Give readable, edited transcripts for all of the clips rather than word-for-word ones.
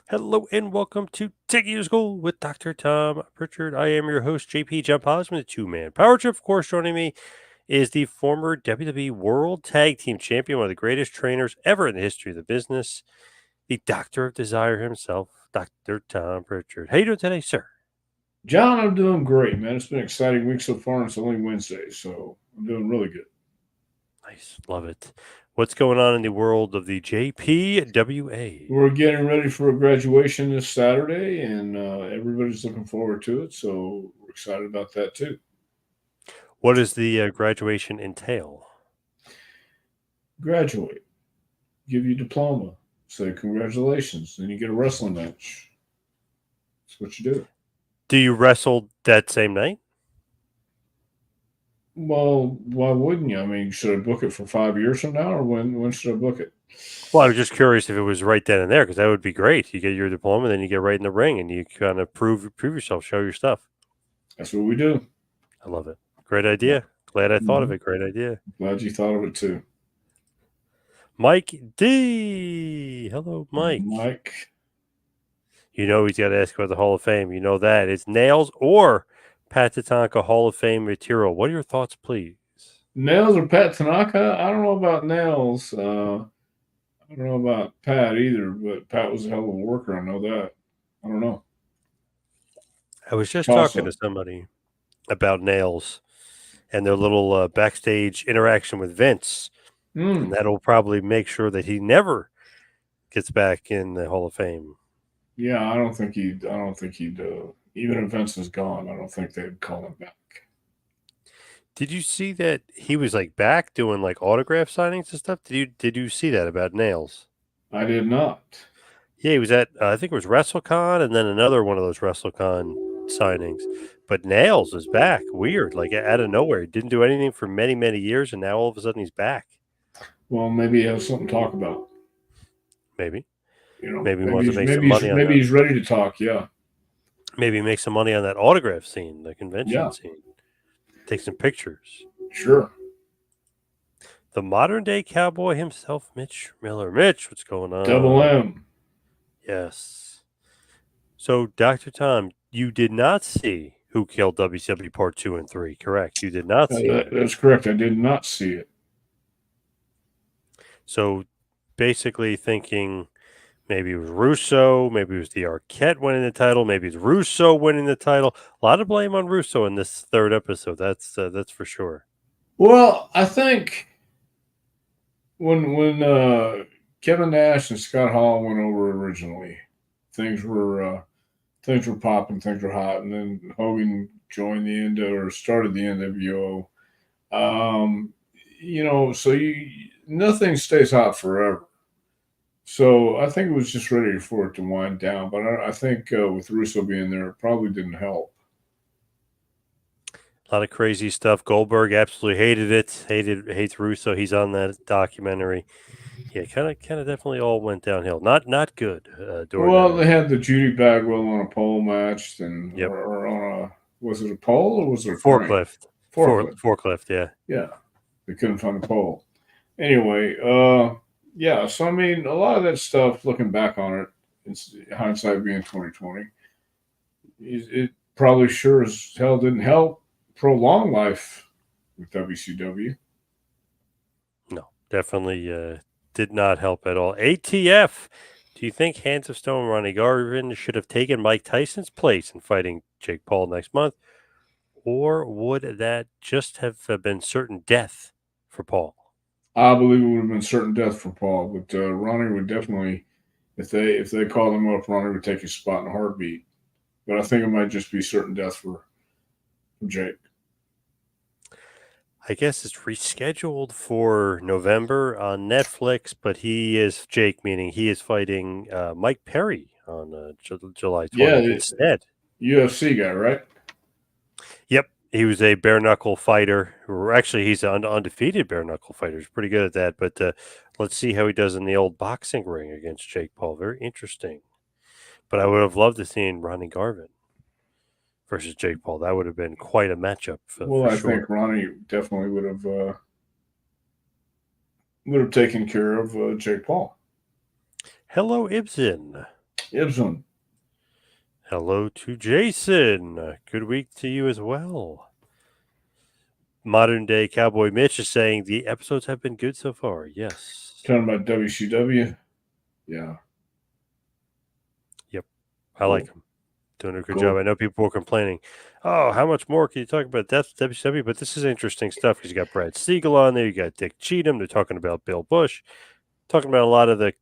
Hello and welcome to Taking You to School with Dr. Tom Prichard. I am your host, JP John Posman, the two-man power trip. Of course, joining me is the former WWE World Tag Team Champion, one of the greatest trainers ever in the history of the business, the Doctor of Desire himself, Dr. Tom Prichard. How you doing today, sir? John, I'm doing great, man. It's been an exciting week so far, and it's only Wednesday, so I'm doing really good. Nice, love it. What's going on in the world of the JPWA? We're getting ready for a graduation this Saturday, and everybody's looking forward to it, so we're excited about that too. What does the graduation entail? Graduate, give you a diploma, say congratulations, then you get a wrestling match. That's what you do. Do you wrestle that same night? Well, why wouldn't you? I mean, should I book it for 5 years from now, or when should I book it? Well, I was just curious if it was right then and there because that would be great. You get your diploma, then you get right in the ring, and you kind of prove yourself, show your stuff. That's what we do. I love it. Great Yeah. idea. Glad I thought of Mhm. it. Great idea. Glad you thought of it too, Mike D. Hello, Mike. Mike. You know he's got to ask about the Hall of Fame. You know that it's nails or Pat Tatanka Hall of Fame material. What are your thoughts, please? Nails or Pat Tanaka? I don't know about Nails. I don't know about Pat either, but Pat was a hell of a worker. I know that. I don't know. I was just Toss talking up. to somebody about nails and their little backstage interaction with Vince, and Mm, that'll probably make sure that he never gets back in the Hall of Fame. yeah, I don't think he'd. I don't think he'd. Even if Vince is gone, I don't think they'd call him back. Did you see that he was like back doing like autograph signings and stuff? Did you see that about Nails? I did not. Yeah, he was at I think it was WrestleCon and then another one of those WrestleCon signings. But Nails is back. Weird, like out of nowhere. He didn't do anything for many years, and now all of a sudden he's back. Well, maybe he has something to talk about. Maybe, You know, maybe he maybe wants to he's make some maybe he's money on maybe that. he's ready to talk. Yeah, Maybe make some money on that autograph scene, the convention yeah, scene. Take some pictures. sure. The modern day cowboy himself, Mitch Miller. Mitch, what's going Double on? M. Yes. So, Dr. Tom, you did not see Who Killed WCW Part 2 and 3, correct? You did not see that. That's correct. I did not see it. So, basically thinking maybe it was Russo, maybe it was the Arquette winning the title, maybe it's Russo winning the title. A lot of blame on Russo in this third episode. That's for sure. Well, I think when Kevin Nash and Scott Hall went over originally, things were things were popping, things were hot, and then Hogan joined the end or started the NWO. Um, so nothing stays hot forever. So I think it was just ready for it to wind down. But I think with Russo being there, it probably didn't help. A lot of crazy stuff. Goldberg absolutely hated it. Hates Russo. He's on that documentary. Yeah, kind of definitely all went downhill. Not good during Well, that. they had the Judy Bagwell on a pole match, and Yep. or on a was it a pole or was it a crane? Forklift. Forklift. Forklift, yeah. Yeah, they couldn't find a pole. Anyway, yeah. So I mean, a lot of that stuff, looking back on it, it's hindsight being 2020. It probably sure as hell didn't help prolong life with WCW. No, definitely did not help at all. ATF. Do you think Hands of Stone Ronnie Garvin should have taken Mike Tyson's place in fighting Jake Paul next month? Or would that just have been certain death for Paul? I believe it would have been certain death for Paul, but Ronnie would definitely, if they called him up, Ronnie would take his spot in a heartbeat. But I think it might just be certain death for Jake. I guess it's rescheduled for November on Netflix, but he is Jake, meaning he is fighting Mike Perry on July Yeah, 20th instead. UFC guy, right? Yep, he was a bare knuckle fighter. Or actually, he's an undefeated bare knuckle fighter. He's pretty good at that. But let's see how he does in the old boxing ring against Jake Paul. Very interesting. But I would have loved to see Ronnie Garvin versus Jake Paul. That would have been quite a matchup Well, for I think sure. Ronnie definitely would have taken care of Jake Paul. Hello, Ibsen. Ibsen. Hello to Jason. Good week to you as well. Modern day Cowboy Mitch is saying the episodes have been good so far. Yes. Talking about WCW. Yeah. Yep. I Cool. like him. Doing a good Cool. job. I know people were complaining, oh, how much more can you talk about that's WCW? But this is interesting stuff because you got Brad Siegel on there. You got Dick Cheatham. They're talking about Bill Bush. Talking about a lot of the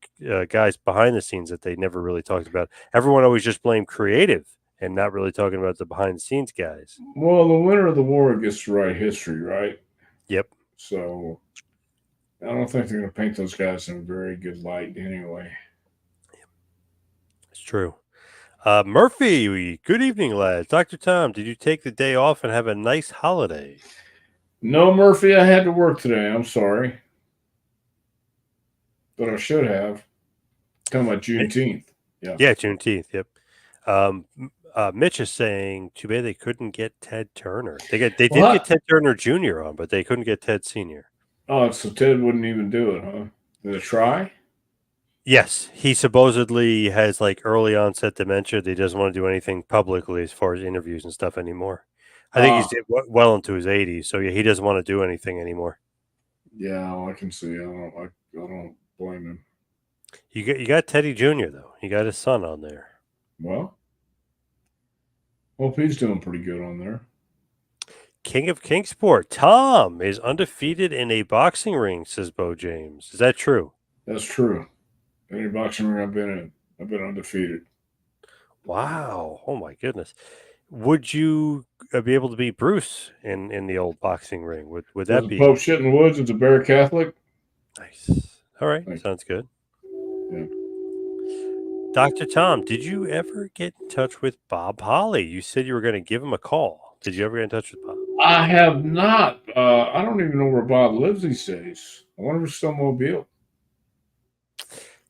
guys behind the scenes that they never really talked about. Everyone always just blamed creative and not really talking about the behind the scenes guys. Well, the winner of the war gets to write history, right? Yep. So I don't think they're going to paint those guys in a very good light anyway. It's true. Murphy, good evening, lads. Dr. Tom, did you take the day off and have a nice holiday? No, Murphy, I had to work today. I'm sorry. But I should have. Talking about Juneteenth. Yeah, Juneteenth. Yep. Mitch is saying, too bad they couldn't get Ted Turner. They did get Ted Turner Jr. on, but they couldn't get Ted Sr. Oh, so Ted wouldn't even do it, huh? Did it try? Yes, he supposedly has like early onset dementia. He doesn't want to do anything publicly as far as interviews and stuff anymore. I think he's well into his 80s, so yeah, he doesn't want to do anything anymore. Yeah, well, I can see. I don't blame him. You got Teddy Jr. though. You got his son on there. Well, hope he's doing pretty good on there. King of Kingsport, Tom is undefeated in a boxing ring, says Bo James. Is that true? That's true. Any boxing ring I've been in, I've been undefeated. Wow. Oh my goodness. Would you be able to beat Bruce in the old boxing ring? Would that be Pope shit in the woods? It's a Bear Catholic. nice? All right, sounds good. Yeah. Dr. Tom, did you ever get in touch with Bob Holly? You said you were going to give him a call. Did you ever get in touch with Bob? I have not. I don't even know where Bob lives these days. I wonder if it's still Mobile.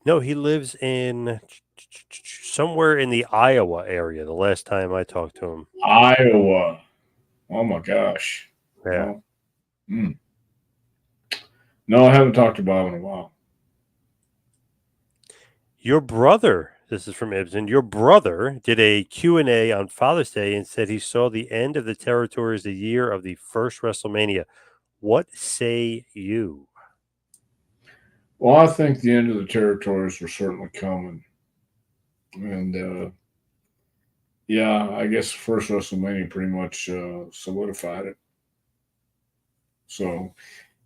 No, he lives in somewhere in the Iowa area. The last time I talked to him, Iowa. Oh my gosh. yeah. Well, no, I haven't talked to Bob in a while. Your brother, this is from Ibsen, your brother did a Q&A on Father's Day and said he saw the end of the territories the year of the first WrestleMania. What say you? Well, I think the end of the territories were certainly coming. And yeah, I guess first WrestleMania pretty much solidified it. So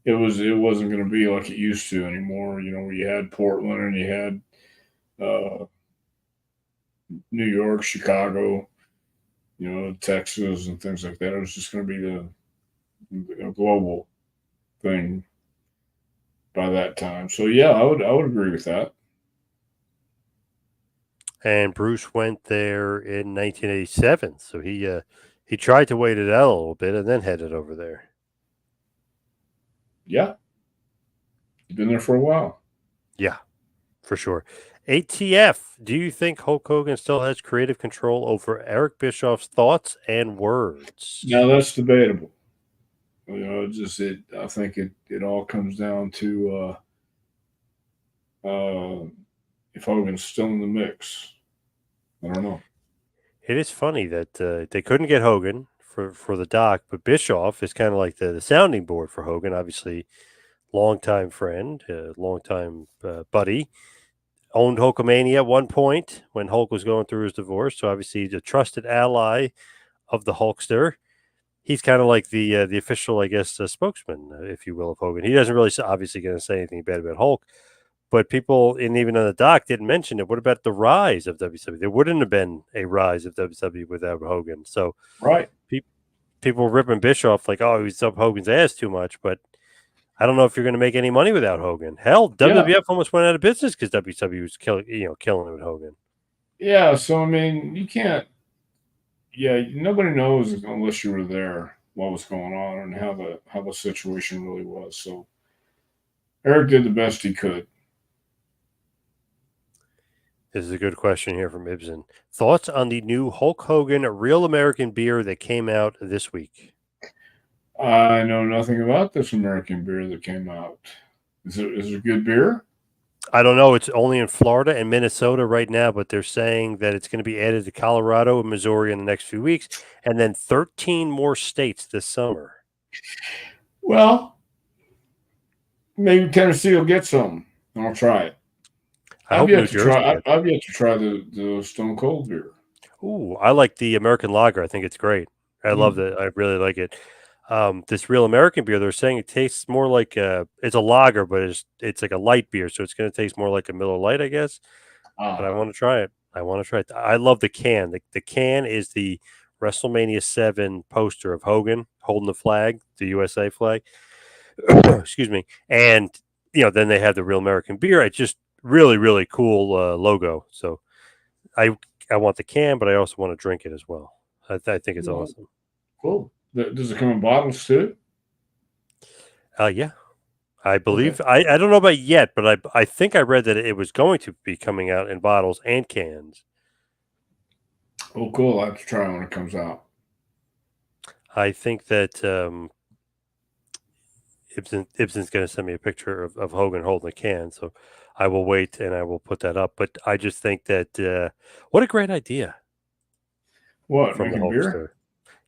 it wasn't going to be like it used to anymore. You know, where you had Portland and you had New York, Chicago, you know, Texas and things like that. It was just going to be a global thing by that time. So yeah, I would agree with that. And Bruce went there in 1987, so he tried to wait it out a little bit and then headed over there. Yeah, he's been there for a while. Yeah, for sure. ATF, do you think Hulk Hogan still has creative control over Eric Bischoff's thoughts and words? Now that's debatable. You know, I think it all comes down to if Hogan's still in the mix. I don't know. It is funny that they couldn't get Hogan for the doc, but Bischoff is kind of like the sounding board for Hogan. Obviously, longtime friend, longtime buddy. Owned Hulkamania at one point when Hulk was going through his divorce. So obviously, he's a trusted ally of the Hulkster. He's kind of like the official, I guess, spokesman, if you will, of Hogan. He doesn't really obviously going to say anything bad about Hulk, but people, and even on the doc, didn't mention it. What about the rise of WCW? There wouldn't have been a rise of WCW without Hogan. So right, people were ripping Bischoff like, oh, he's up Hogan's ass too much, but I don't know if you're going to make any money without Hogan. Hell, WWF almost went out of business because WCW was killing it with Hogan. Yeah, so I mean, you can't. Yeah, nobody knows unless you were there what was going on and how the situation really was. So Eric did the best he could. This is a good question here from Ibsen. Thoughts on the new Hulk Hogan Real American beer that came out this week? I know nothing about this American beer that came out. Is it good beer? I don't know. It's only in Florida and Minnesota right now, but they're saying that it's going to be added to Colorado and Missouri in the next few weeks, and then 13 more states this summer. Well, maybe Tennessee will get some. I'll try it. I hope New Jersey gets. I've yet to try the Stone Cold beer. Ooh, I like the American Lager. I think it's great. I love Mm. it. I really like it. This Real American beer, they're saying it tastes more like it's a lager, but it's like a light beer, so it's going to taste more like a Miller Lite, I guess. But I Ah, want to try it. I want to try it. I love the can. The can is the WrestleMania 7 poster of Hogan holding the flag, the USA flag. Excuse me. And then they have the Real American beer. It's just really, really cool logo. So I I want the can, but I also want to drink it as well. I think it's well, awesome. cool. Does it come in bottles too? Yeah, I Okay. believe I don't know about yet, but I think I read that it was going to be coming out in bottles and cans. Oh, cool. I have to try it when it comes out. I think that Ibsen's going to send me a picture of Hogan holding a can, so I will wait and I will put that up. But I just think that what a great idea What, from the making beer? Hulkster.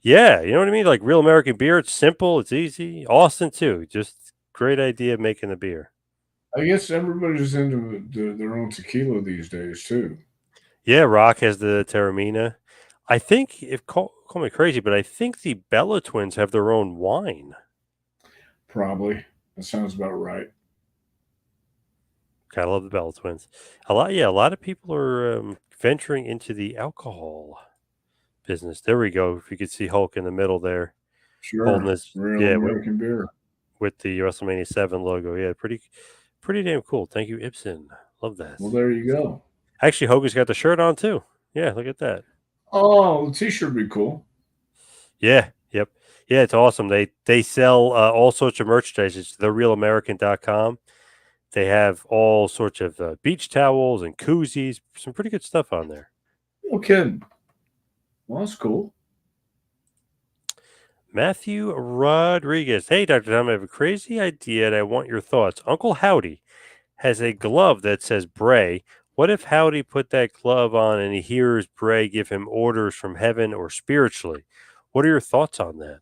Yeah, you know what I mean? Like real American beer. It's simple. It's easy. Austin too. Just great idea making the beer. I guess everybody's into their own tequila these days too. Yeah, Rock has the Terramina. I think if call me crazy, but I think the Bella twins have their own wine. Probably. That sounds about right. Gotta love the Bella twins. A lot of people are venturing into the alcohol business. There we go. If you could see Hulk in the middle there, holding Sure. this, Real yeah, American beer. with the WrestleMania 7 logo. Yeah, pretty damn cool. Thank you, Ibsen. Love that. Well, there you go. Actually, Hogan's got the shirt on too. Yeah, look at that. Oh, the t-shirt would be cool. Yeah, yep. Yeah, it's awesome. They sell all sorts of merchandise. It's therealamerican.com. They have all sorts of beach towels and koozies. Some pretty good stuff on there. No kidding. Well, that's cool. Matthew Rodriguez. Hey, Dr. Tom, I have a crazy idea and I want your thoughts. Uncle Howdy has a glove that says Bray. What if Howdy put that glove on and he hears Bray give him orders from heaven or spiritually? What are your thoughts on that?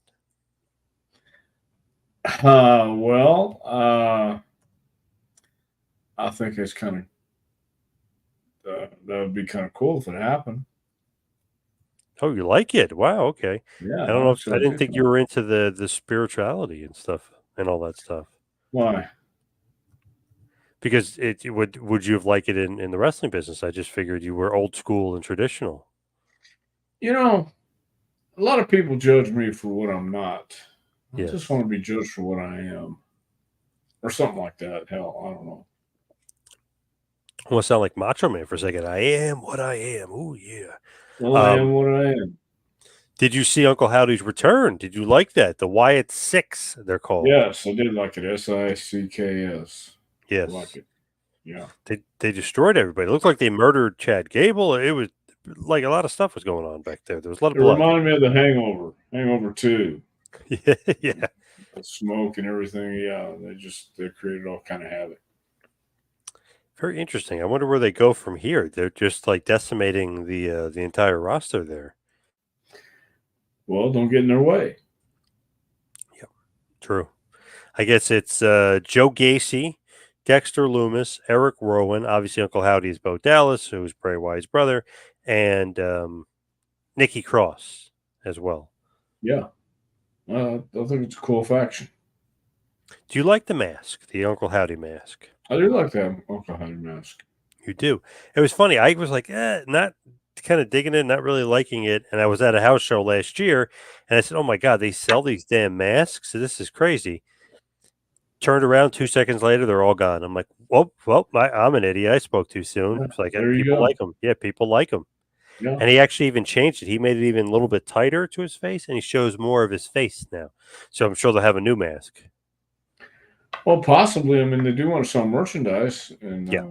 I think it's kind of that would be kind of cool if it happened. Oh, you like it? Wow, okay. Yeah, I don't know if I actually, I didn't do. think you were into the spirituality and stuff and all that stuff. Why? Because would you have liked it in the wrestling business? I just figured you were old school and traditional. You know, a lot of people judge me for what I'm not. I just Yes. want to be judged for what I am, or something like that. Hell, I don't know. I want to sound like Macho Man for a second. I am what I am. Oh yeah. Well, I am Um, what I am. did you see Uncle Howdy's return? Did you like that? The Wyatt Six, they're called. Yes, I did like it. SICKS. I like Yes. it. Yeah. They destroyed everybody. It looked like they murdered Chad Gable. It was like a lot of stuff was going on back there. There was a lot of It blood. reminded me of the Hangover. Hangover 2. Yeah, yeah. The smoke and everything. Yeah, they created all kind of havoc. Very interesting. I wonder where they go from here. They're just like decimating the entire roster there. Well, don't get in their way. Yep, true. I guess it's Joe Gacy, Dexter Loomis, Eric Rowan, obviously Uncle Howdy is Bo Dallas, who's Bray Wyatt's brother, and Nikki Cross as well. Yeah. I think it's a cool faction. Do you like the mask, the Uncle Howdy mask? I do like that Uncle Howdy mask. You do. It was funny. I was like, not kind of digging it, not really liking it. And I was at a house show last year, and I said, "Oh my god, they sell these damn masks! This is crazy." Turned around 2 seconds later, they're all gone. I'm like, well, I'm an idiot. I spoke too soon. Yeah, It's like there you people go. like them. Yeah, people like them. Yeah. And he actually even changed it. He made it even a little bit tighter to his face, and he shows more of his face now. So I'm sure they'll have a new mask. Well, possibly. I mean, they do want to sell merchandise, and Yeah.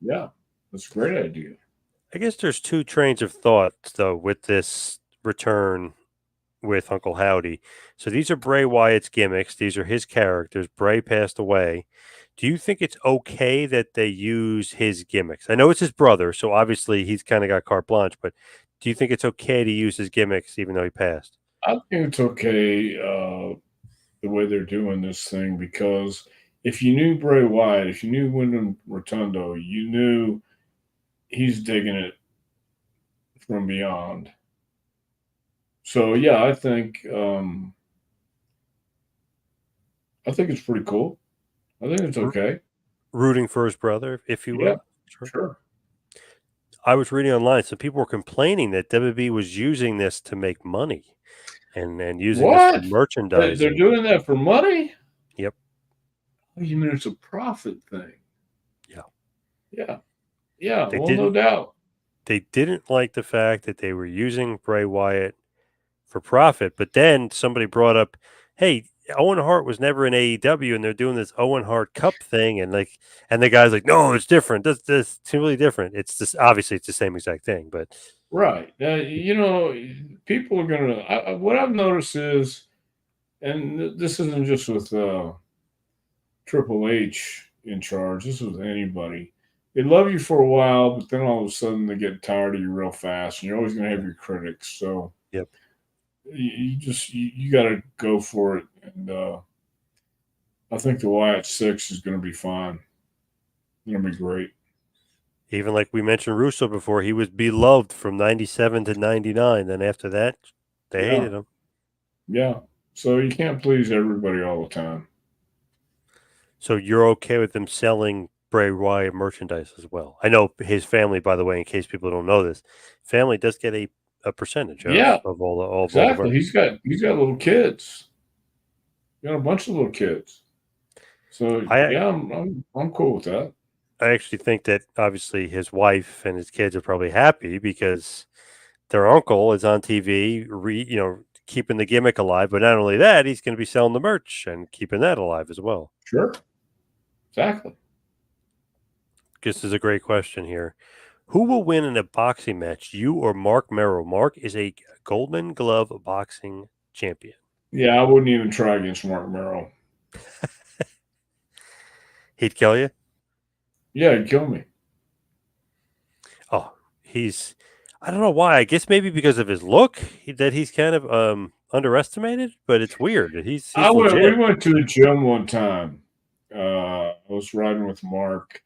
yeah, that's a great idea. I guess there's two trains of thought, though, with this return with Uncle Howdy. So these are Bray Wyatt's gimmicks. These are his characters. Bray passed away. Do you think it's okay that they use his gimmicks? I know it's his brother, so obviously he's kind of got carte blanche, but do you think it's okay to use his gimmicks even though he passed? I think it's okay the way they're doing this thing because if you knew Bray Wyatt, if you knew Wyndham Rotundo, you knew he's digging it from beyond. So yeah, I think it's pretty cool. I think it's R- okay. Rooting for his brother, if you Yeah, will. Sure. sure. I was reading online, some people were complaining that WWE was using this to make money and using this for What? They're merchandising. doing that for money? Yep. Oh, you mean it's a profit thing? Yeah. Yeah, yeah. They Well, no didn't doubt. they didn't like the fact that they were using Bray Wyatt for profit, but then somebody brought up, hey, Owen Hart was never in AEW and they're doing this Owen Hart Cup thing and the guy's like, no, it's different. This it's really different. It's just obviously it's the same exact thing, but Right. People are gonna. What I've noticed is, and this isn't just with Triple H in charge. This is with anybody. They love you for a while, but then all of a sudden they get tired of you real fast, and you're always going to have your critics. So yep. you got to go for it. And I think the Wyatt Six is going to be fine. Going to be great. Even like we mentioned Russo before, he was beloved from 97 to 99. Then after that, they Yeah, hated him. yeah. So you can't please everybody all the time. So you're okay with them selling Bray Wyatt merchandise as well. I know his family, by the way, in case people don't know this, family does get a percentage Yeah, of all the exactly. merch. He's got little kids. Got a bunch of little kids. So I yeah, I'm cool with that. I actually think that obviously his wife and his kids are probably happy because their uncle is on TV, keeping the gimmick alive. But not only that, he's going to be selling the merch and keeping that alive as well. Sure, exactly. This is a great question here. Who will win in a boxing match, you or Mark Merrow? Mark is a Golden Glove boxing champion. Yeah, I wouldn't even try against Mark Merrill. He'd kill you? Yeah, he'd kill me. Oh, I don't know why. I guess maybe because of his look that he's kind of underestimated, but it's weird. He's We legit. went to the gym one time. I was riding with Mark,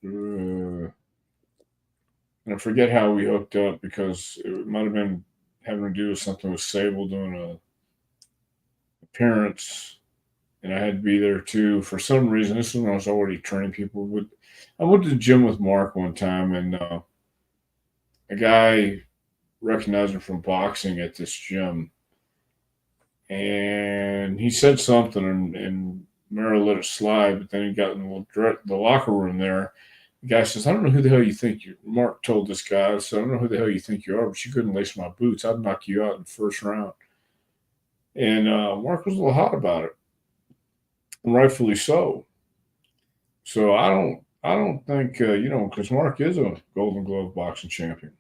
and I forget how we hooked up because it might have been having to do with something with Sable doing a appearance, and I had to be there too for some reason. This is when I was already training people. But I went to the gym with Mark one time, and a guy recognized him from boxing at this gym, and he said something, and Merrill let it slide. But then he got in the locker room there. The guy says, "I don't know who the hell you think you." Mark told this guy, "So I don't know who the hell you think you are, but you couldn't lace my boots. I'd knock you out in the first round." And Mark was a little hot about it, and rightfully so. So I don't think because Mark is a Golden Glove boxing champion.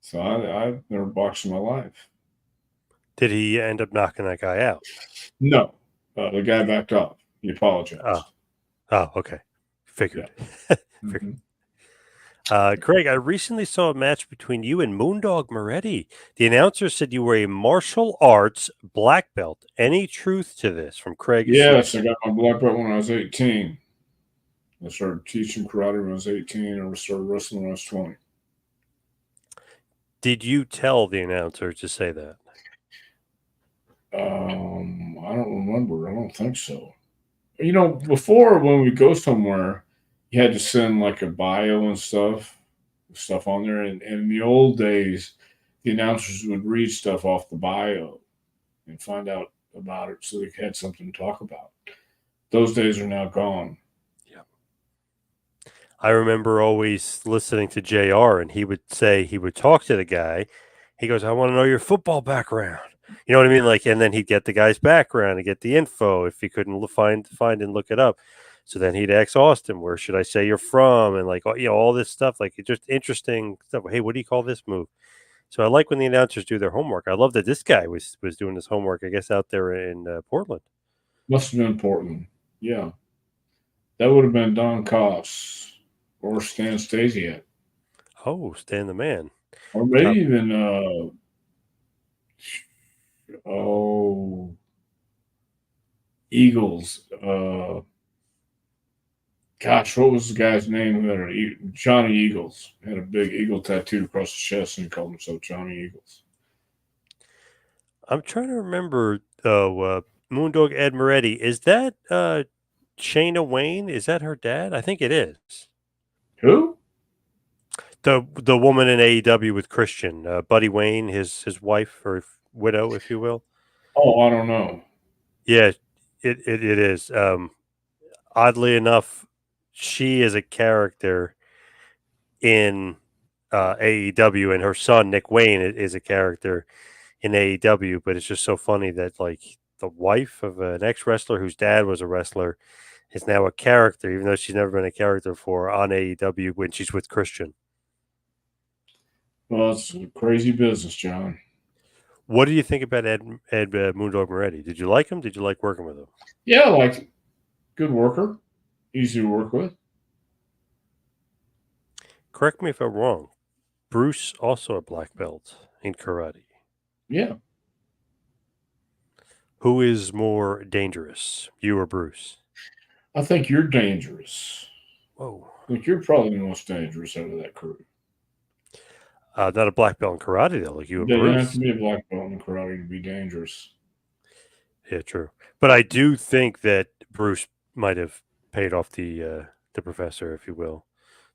So I've never boxed in my life. Did he end up knocking that guy out? No, the guy backed off. He Oh, apologized. okay. Figured. Yeah. Figured. hmm Craig, I recently saw a match between you and Moondog Moretti. The announcer said you were a martial arts black belt. Any truth to this? From Craig C. Yes, I got my black belt when I was 18. I started teaching karate when I was 18, and I started wrestling when I was 20. Did you tell the announcer to say that? I don't remember. I don't think so. Before when we go somewhere, you had to send like a bio and stuff on there. And in the old days, the announcers would read stuff off the bio and find out about it so they had something to talk about. Those days are now gone. Yeah. I remember always listening to JR, and he would say he would talk to the guy. He goes, I want to know your football background. You know what I mean? Like, and then he'd get the guy's background and get the info if he couldn't find and look it up. So then he'd ask Austin, where should I say you're from? And like, all this stuff, like just interesting stuff. Hey, what do you call this move? So I like when the announcers do their homework. I love that this guy was doing his homework, I guess, out there in Portland. Must have been Portland. Yeah, that would have been Don Coss or Stan Stasiak, Oh, Stan the Man. or Top. maybe even oh Eagles. Gosh, what was the guy's name? Who had Johnny Eagles had a big eagle tattooed across his chest, and he called himself Johnny Eagles. I'm trying to remember. Oh, Moondog Ed Moretti. Is that Shayna Wayne? Is that her dad? I think it is. Who? The woman in AEW with Christian, Buddy Wayne, his wife or widow, if you will. Oh, I don't know. Yeah, it is. Oddly enough, she is a character in AEW, and her son Nick Wayne is a character in AEW. But it's just so funny that like the wife of an ex wrestler whose dad was a wrestler is now a character, even though she's never been a character for on AEW when she's with Christian. Well, it's a crazy business, John. What do you think about Ed Moondog Moretti? Did you like him? Did you like working with him? Yeah, like good worker, easy to work with. Correct me if I'm wrong. Bruce also a black belt in karate. Yeah, Who is more dangerous, you or Bruce? I think you're dangerous. Whoa. I think you're probably the most dangerous out of that crew. Not a black belt in karate though, like you and You don't have to Bruce. be a black belt in karate to be dangerous. Yeah, true. But I do think that Bruce might have paid off the professor, if you will,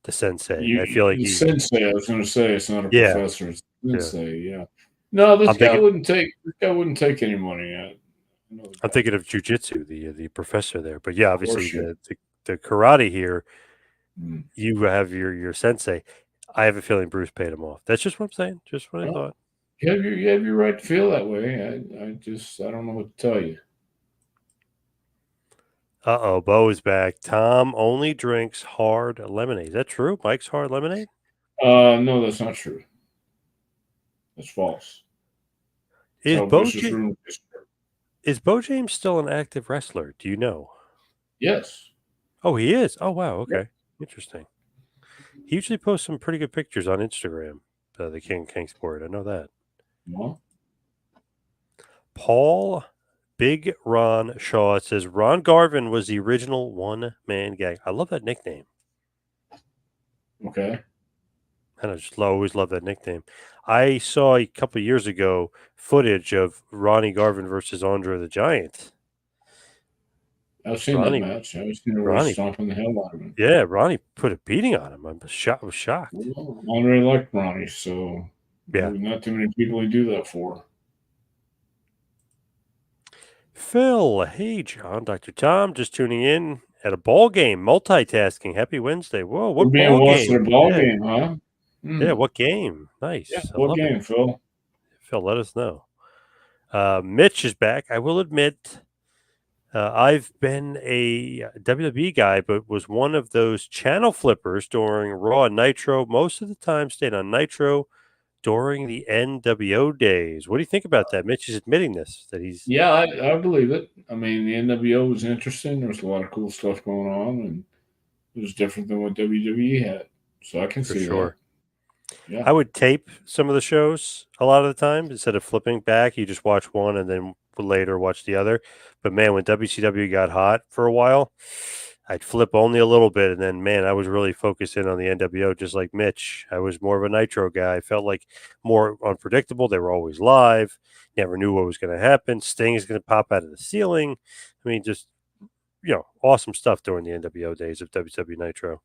the sensei. I feel like The he. sensei, I was going to say, it's not a Yeah, professor. It's a yeah. sensei. Yeah. No, I'm thinking. This guy wouldn't take any money. I know the I'm guy. thinking of jujitsu, the professor there. But yeah, Of obviously course, you. the karate here, Mm. you have your sensei. I have a feeling Bruce paid him off. That's just what I'm saying. Just what I Well, thought. you have your right to feel that way. I don't know what to tell you. Uh-oh, Bo is back. Tom only drinks hard lemonade. Is that true? Mike's hard lemonade? No, that's not true. That's false. That's Is how Bo vicious J- rumors start. is Bo James still an active wrestler? Do you know? Yes. Oh, he is. Oh, wow. Yep. Okay. Interesting. He usually posts some pretty good pictures on Instagram, the King Sport. I know that. Well, Paul Big Ron Shaw says Ron Garvin was the original one man gang. I love that nickname. okay. And I just always love that nickname. I saw a couple of years ago footage of Ronnie Garvin versus Andre the Giant. I've seen that Ronnie, match. I've seen Ray Ronnie, stomping the hell out of him. yeah, Ronnie put a beating on him. I was shocked. Well, Andre liked Ronnie, so Yeah. not too many people he do that for. Phil, hey John, Dr. Tom, just tuning in at a ball game, multitasking. Happy Wednesday. Whoa, We're what being ball watched at a game? ball Yeah, game, huh? yeah, Hmm. what game? Yeah. Nice. I What love it. game, Phil? Phil, let us know. Mitch is back. I will admit, I've been a WWE guy, but was one of those channel flippers during Raw and Nitro. Most of the time, stayed on Nitro during the NWO days. What do you think about that? Mitch is admitting this that he's Yeah, I believe it. I mean, the NWO was interesting. There was a lot of cool stuff going on, and it was different than what WWE had. So I can for see that. sure. Yeah. I would tape some of the shows a lot of the time instead of flipping back. You just watch one and then later watch the other. But man, when WCW got hot for a while, I'd flip only a little bit, and then man, I was really focused in on the NWO, just like Mitch. I was more of a Nitro guy. I felt like more unpredictable. They were always live. Never knew what was going to happen. Sting is going to pop out of the ceiling. I mean, just awesome stuff during the NWO days of WCW Nitro.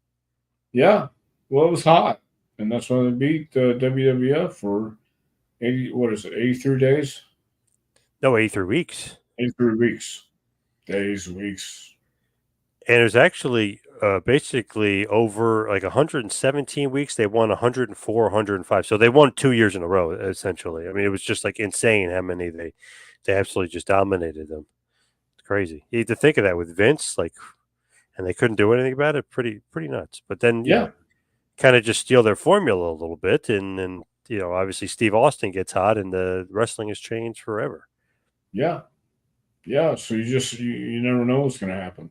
Yeah. Well, it was hot, and that's why they beat WWF for 80. What is it? 83 days, No, 83 weeks. 83 weeks, days, weeks. And it was actually basically over like 117 weeks. They won 104, 105. So they won 2 years in a row, essentially. I mean, it was just like insane how many they absolutely just dominated them. It's crazy. You have to think of that with Vince, like, and they couldn't do anything about it. Pretty nuts. But then, Yeah. kind of just steal their formula a little bit. And obviously Steve Austin gets hot and the wrestling has changed forever. Yeah. Yeah. So you never know what's going to happen.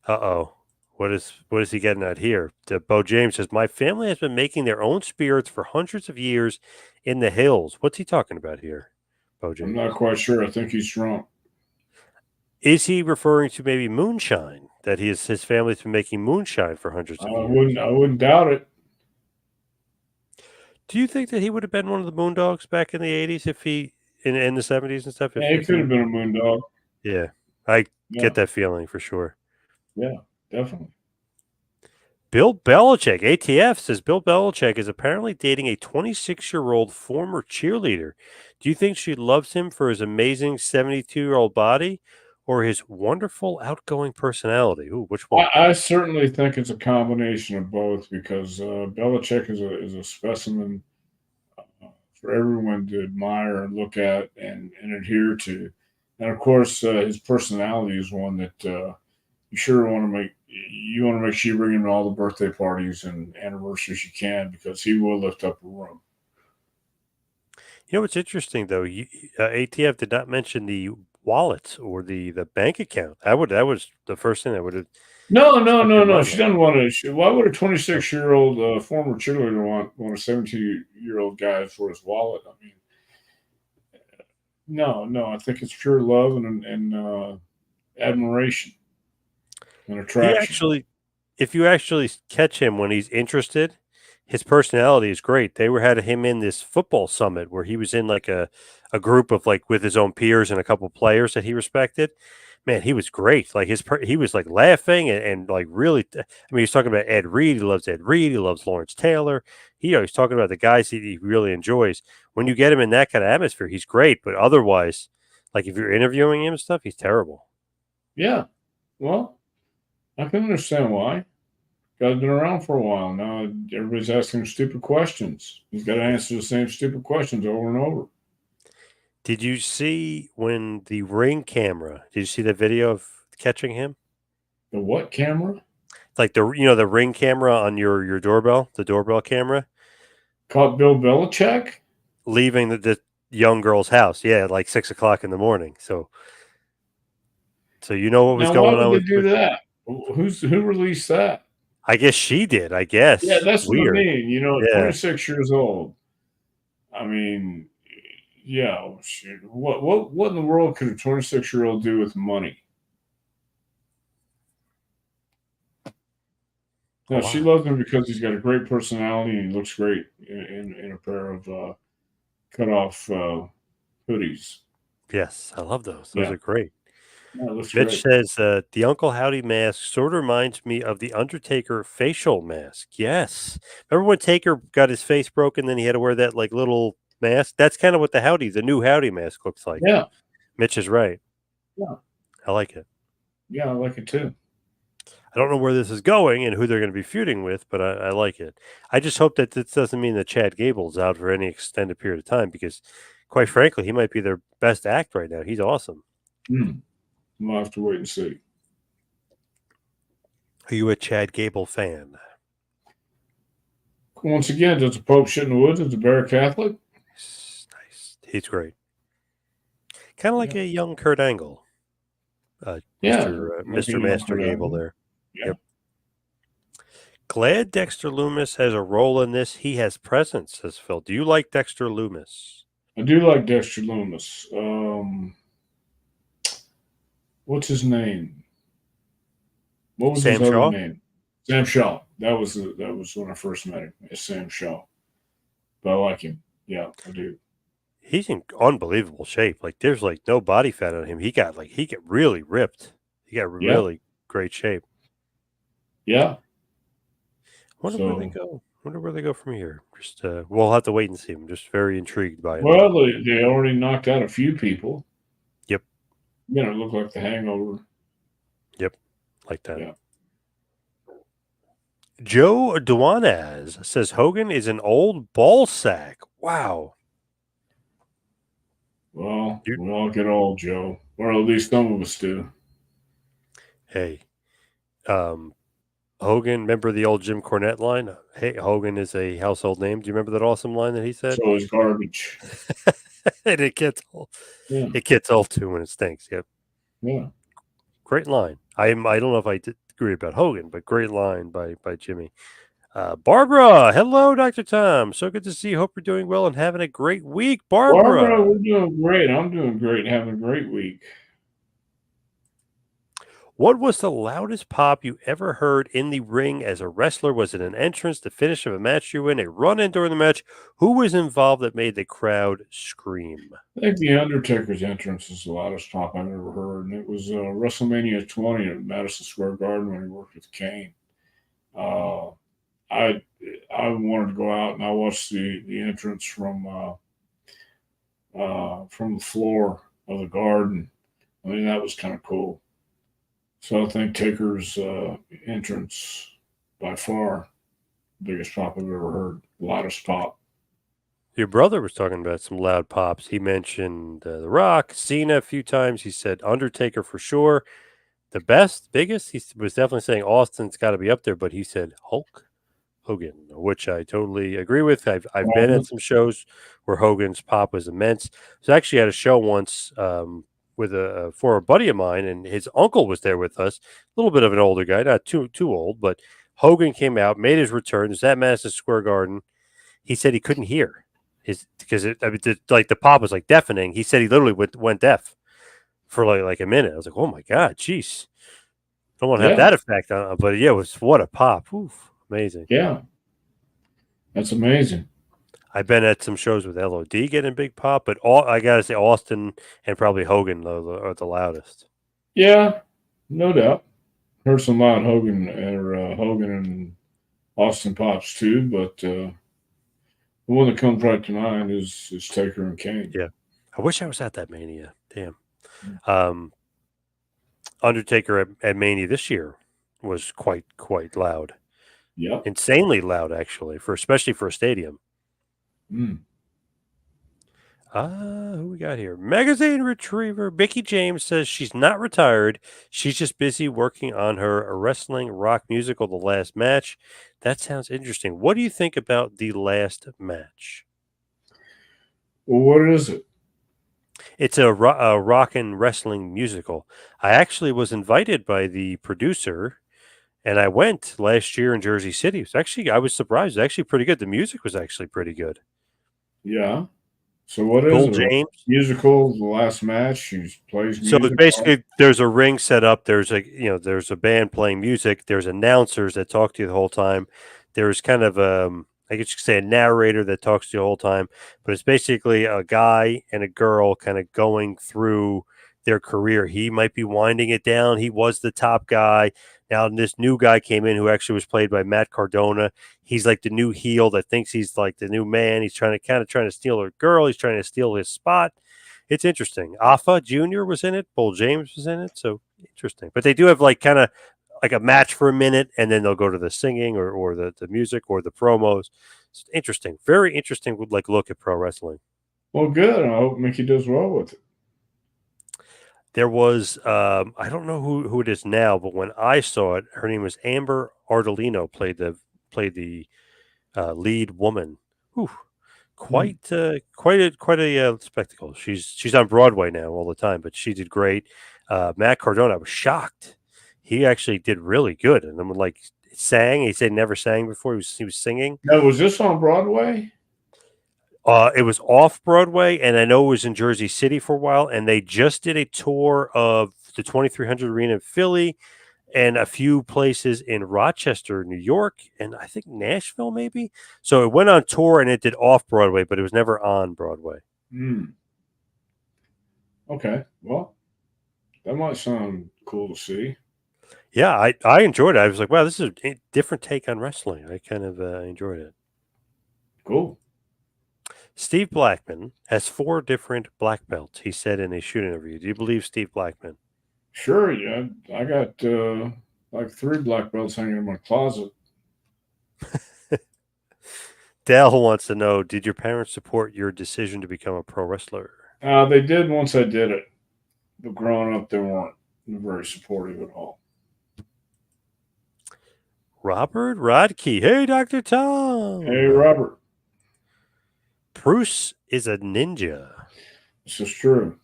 Uh-oh. What is he getting at here? Bo James says, my family has been making their own spirits for hundreds of years in the hills. What's he talking about here, Bo I'm James? not quite sure. I think he's drunk. Is he referring to maybe moonshine? That his family's been making moonshine for hundreds I of years. wouldn't doubt it. Do you think that he would have been one of the Moondogs back in the 80s if he in the 70s and stuff? Yeah, he If could he have been a moon dog. Yeah. I Yeah, get that feeling for sure. yeah, definitely. Bill Belichick, ATF says Bill Belichick is apparently dating a 26-year-old former cheerleader. Do you think she loves him for his amazing 72-year-old body or his wonderful outgoing personality? Ooh, which one? I certainly think it's a combination of both because Belichick is a specimen for everyone to admire and look at and adhere to. And of course, his personality is one that you sure want to make. You want to make sure you bring him to all the birthday parties and anniversaries you can because he will lift up a room. You know what's interesting though? ATF did not mention the wallet or the bank account. That was the first thing that would have No, no, stuck no, in no. my She mind. doesn't want to. Why would a 26-year-old former cheerleader want a 17-year-old guy for his wallet? I mean, no, no. I think it's pure love and admiration and He attraction. actually, if you actually catch him when he's interested, his personality is great. They had him in this football summit where he was in like a group of like with his own peers and a couple players that he respected. Man, he was great. Like he was like laughing and like really. I mean, he's talking about Ed Reed. He loves Ed Reed. He loves Lawrence Taylor. He's talking about the guys he really enjoys. When you get him in that kind of atmosphere, he's great. But otherwise, like if you're interviewing him and stuff, he's terrible. Yeah. Well, I can understand why. Guy's been around for a while now. Everybody's asking him stupid questions. He's got to answer the same stupid questions over and over. Did you see when the ring camera? Did you see the video of catching him? The what camera? Like the ring camera on your doorbell, the doorbell camera, Caught Bill Belichick? leaving the young girl's house. Yeah, at like 6 o'clock in the morning. So you know what was Now, why going would on they with. do that? Who released that? I guess she did. I Yeah, guess that's what I weird. mean. At Yeah. 26 years old. I mean, yeah. Shoot. What in the world could a 26-year-old do with money? A No, she lot. loves him because he's got a great personality and he looks great in a pair of cut off hoodies. Yes, I love those. Those Yeah, are great. yeah, it looks Mitch great. says the Uncle Howdy mask sort of reminds me of the Undertaker facial mask. Yes, remember when Taker got his face broken, then he had to wear that like little mask. That's kind of what the new Howdy mask looks like. Yeah, Mitch is right. yeah, I like it. yeah. I like it too. I don't know where this is going and who they're going to be feuding with, but I like it. I just hope that this doesn't mean that Chad Gable's out for any extended period of time because, quite frankly, he might be their best act right now. He's awesome. We'll have to wait and see. Are you a Chad Gable fan? Once again, does the Pope shit in the woods? Is the bear Catholic? Nice. He's great. Kind of like Yeah, a young Kurt Angle, yeah. Like a Mr. young Master Gable Catholic. there. Yeah, Yep. Glad Dexter Loomis has a role in this. He has presence, says Phil. Do you like Dexter Loomis? I do like Dexter Loomis. What's his name? What was his Sam other Shaw? name? Sam Shaw. That was when I first met him. It's Sam Shaw. But I like him. Yeah, I do. He's in unbelievable shape. Like there's like no body fat on him. He got really ripped. He got Yeah, really great shape. yeah. Wonder where they So, go. Wonder where they go from here. Just we'll have to wait and see. I'm just very intrigued by it well, all. they already knocked out a few people. Yep. It looked like the Hangover. Yep. Like that. Yeah. Joe Duanez says Hogan is an old ball sack. Wow. Well, Dude, we all get old, Joe, or at least some of us do. hey. Um Hogan, remember the old Jim Cornette line? Hey, Hogan is a household name. Do you remember that awesome line that he said? So is garbage. And it gets old. Yeah, It gets old too when it stinks. Yep. yeah. Great line. I don't know if I agree about Hogan, but great line by Jimmy. Barbara, hello, Dr. Tom. So good to see you. Hope you're doing well and having a great week. Barbara, Barbara, we're doing great. I'm doing great. Having a great week. what was the loudest pop you ever heard in the ring as a wrestler? Was it an entrance, the finish of a match you win, a run in during the match? Who was involved that made the crowd scream? I think The Undertaker's entrance is the loudest pop I've ever heard, and it was WrestleMania 20 at Madison Square Garden when he worked with Kane. Uh, I I wanted to go out and I watched the entrance from the floor of the garden. I mean, that was kind of cool. So I think Taker's entrance by far biggest pop I've ever heard, loudest pop. Your brother was talking about some loud pops. He mentioned The Rock, Cena a few times. He said Undertaker for sure. The best, biggest, was definitely saying Austin's got to be up there, but he said Hulk Hogan, which I totally agree with. I've been at Um, some shows where Hogan's pop was immense. So I actually had a show once with a former buddy of mine, and his uncle was there with us. A little bit of an older guy, not too old, but Hogan came out, made his return. It was at Madison Square Garden. He said he couldn't hear his because like the pop was like deafening. He said he literally went deaf for like a minute. I was like, oh my god, jeez, don't want to have yeah, that effect on. But yeah, it was what a pop. Oof, amazing. yeah, that's amazing. I've been at some shows with LOD getting big pop, but all I gotta say, Austin and probably Hogan are the loudest. Yeah, no doubt. Heard some loud Hogan and Austin pops too, but the one that comes right to mind is Taker and Kane. Yeah, I wish I was at that Mania. Damn. Um, Undertaker at Mania this year was quite loud, Yep. insanely loud actually, for especially for a stadium. Mm. Who we got here? Magazine Retriever. Mickey James says she's not retired. She's just busy working on her wrestling rock musical, The Last Match. That sounds interesting. What do you think about The Last Match? Well, what is it? It's a rock and wrestling musical. I actually was invited by the producer, and I went last year in Jersey City. I was surprised. It was actually pretty good. The music was actually pretty good. Yeah. So what is Bull it? A James. musical? The last match? She plays So music. basically, there's a ring set up. There's a band playing music. There's announcers that talk to you the whole time. There's kind of I guess you could say a narrator that talks to you the whole time. But it's basically a guy and a girl kind of going through their career. He might be winding it down. He was the top guy. Now this new guy came in who actually was played by Matt Cardona. He's like the new heel that thinks he's like the new man. He's trying to steal her girl. He's trying to steal his spot. It's interesting. Alpha Jr. was in it. Bull James was in it. So interesting. But they do have like kind of like a match for a minute, and then they'll go to the singing or the music or the promos. It's interesting. Very interesting like look at pro wrestling. Well, good. I hope Mickey does well with it. There was I don't know who it is now, but when I saw it, her name was Amber Ardolino, played the lead woman. Whew. Hmm. Quite a spectacle. She's on Broadway now all the time, but she did great. Matt Cardona, I was shocked. He actually did really good, and I'm like sang. He said never sang before. He was singing. Now, was this on Broadway? It was off Broadway, and I know it was in Jersey City for a while. And they just did a tour of the 2300 Arena in Philly, and a few places in Rochester, New York, and I think Nashville, maybe. So it went on tour and it did off Broadway, but it was never on Broadway. Hmm. Okay. Well, that might sound cool to see. Yeah, I enjoyed it. I was like, wow, this is a different take on wrestling. I kind of enjoyed it. Cool. Steve Blackman has 4 different black belts, he said in a shoot interview. Do you believe Steve Blackman? Sure. Yeah. I got like 3 black belts hanging in my closet. Dell wants to know, did your parents support your decision to become a pro wrestler? They did once I did it, but growing up, they weren't very supportive at all. Robert Rodkey. Hey, Dr. Hey, Tom. Robert. Bruce is a ninja. This is true.